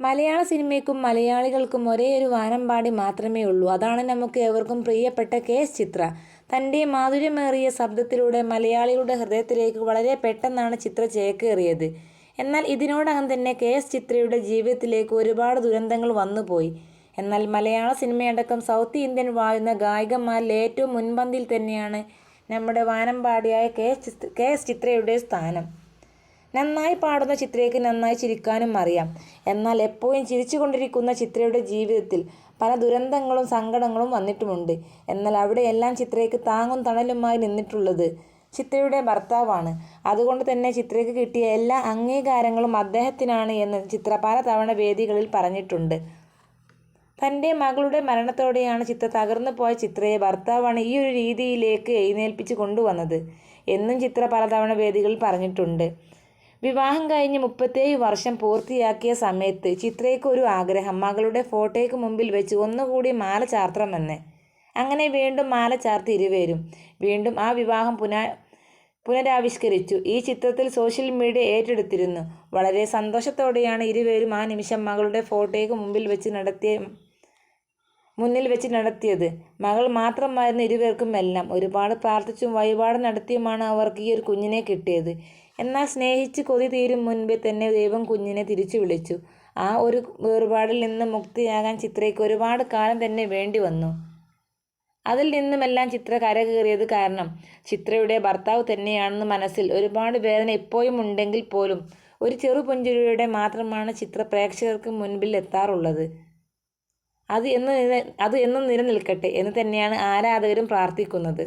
മലയാള സിനിമയ്ക്കും മലയാളികൾക്കും ഒരേയൊരു വാനമ്പാടി മാത്രമേ ഉള്ളൂ. അതാണ് നമുക്ക് ഏവർക്കും പ്രിയപ്പെട്ട കെ.എസ്. ചിത്ര. തൻ്റെ മാധുര്യമേറിയ ശബ്ദത്തിലൂടെ മലയാളികളുടെ ഹൃദയത്തിലേക്ക് വളരെ പെട്ടെന്നാണ് ചിത്ര ചേക്കേറിയത്. എന്നാൽ ഇതിനോടകം തന്നെ കെ.എസ്. ചിത്രയുടെ ജീവിതത്തിലേക്ക് ഒരുപാട് ദുരന്തങ്ങൾ വന്നുപോയി. എന്നാൽ മലയാള സിനിമയടക്കം സൗത്ത് ഇന്ത്യൻ വാഴുന്ന ഗായികമാരിൽ ഏറ്റവും മുൻപന്തിയിൽ തന്നെയാണ് നമ്മുടെ വാനമ്പാടിയായ കെ.എസ്. ചിത്രയുടെ സ്ഥാനം. നന്നായി പാടുന്ന ചിത്രയ്ക്ക് നന്നായി ചിരിക്കാനും അറിയാം. എന്നാൽ എപ്പോഴും ചിരിച്ചുകൊണ്ടിരിക്കുന്ന ചിത്രയുടെ ജീവിതത്തിൽ പല ദുരന്തങ്ങളും സങ്കടങ്ങളും വന്നിട്ടുമുണ്ട്. എന്നാൽ അവിടെയെല്ലാം ചിത്രയ്ക്ക് താങ്ങും തണലുമായി നിന്നിട്ടുള്ളത് ചിത്രയുടെ ഭർത്താവാണ്. അതുകൊണ്ട് തന്നെ ചിത്രയ്ക്ക് കിട്ടിയ എല്ലാ അംഗീകാരങ്ങളും അദ്ദേഹത്തിനാണ് എന്ന് ചിത്ര പലതവണ വേദികളിൽ പറഞ്ഞിട്ടുണ്ട്. തൻ്റെ മകളുടെ മരണത്തോടെയാണ് ചിത്ര തകർന്നു പോയ ചിത്രയെ ഭർത്താവാണ് ഈ ഒരു രീതിയിലേക്ക് എഴുന്നേൽപ്പിച്ച് കൊണ്ടുവന്നത് എന്നും ചിത്ര പലതവണ വേദികളിൽ പറഞ്ഞിട്ടുണ്ട്. വിവാഹം കഴിഞ്ഞ് 37 വർഷം പൂർത്തിയാക്കിയ സമയത്ത് ചിത്രയ്ക്ക് ഒരു ആഗ്രഹം, മകളുടെ ഫോട്ടോയ്ക്ക് മുമ്പിൽ വെച്ച് ഒന്നുകൂടി മാല ചാർത്തണമെന്ന്. അങ്ങനെ വീണ്ടും മാല ചാർത്തി ഇരുവരും വീണ്ടും ആ വിവാഹം പുനരാവിഷ്കരിച്ചു. ഈ ചിത്രത്തിൽ സോഷ്യൽ മീഡിയ ഏറ്റെടുത്തിരുന്നു. വളരെ സന്തോഷത്തോടെയാണ് ഇരുവരും ആ നിമിഷം മകളുടെ ഫോട്ടോയ്ക്ക് മുന്നിൽ വെച്ച് നടത്തിയത്. മകൾ മാത്രമായിരുന്നു ഇരുവർക്കും എല്ലാം. ഒരുപാട് പ്രാർത്ഥിച്ചും വഴിപാട് നടത്തിയുമാണ് അവർക്ക് ഈ ഒരു കുഞ്ഞിനെ കിട്ടിയത്. എന്നാൽ സ്നേഹിച്ച് കൊതി തീരും മുൻപേ തന്നെ ദൈവം കുഞ്ഞിനെ തിരിച്ചു വിളിച്ചു. ആ ഒരു വേർപാടിൽ നിന്ന് മുക്തിയാകാൻ ചിത്രയ്ക്ക് ഒരുപാട് കാലം തന്നെ വേണ്ടി വന്നു. അതിൽ നിന്നുമെല്ലാം ചിത്ര കരകയറിയത് കാരണം ചിത്രയുടെ ഭർത്താവ് തന്നെയാണെന്ന് മനസ്സിൽ ഒരുപാട് വേദന ഇപ്പോഴും ഉണ്ടെങ്കിൽ പോലും ഒരു ചെറുപുഞ്ചിരിയോടെ മാത്രമാണ് ചിത്ര പ്രേക്ഷകർക്ക് മുൻപിൽ എത്താറുള്ളത്. അത് എന്നും നിലനിൽക്കട്ടെ എന്ന് തന്നെയാണ് ആരാധകരും പ്രാർത്ഥിക്കുന്നത്.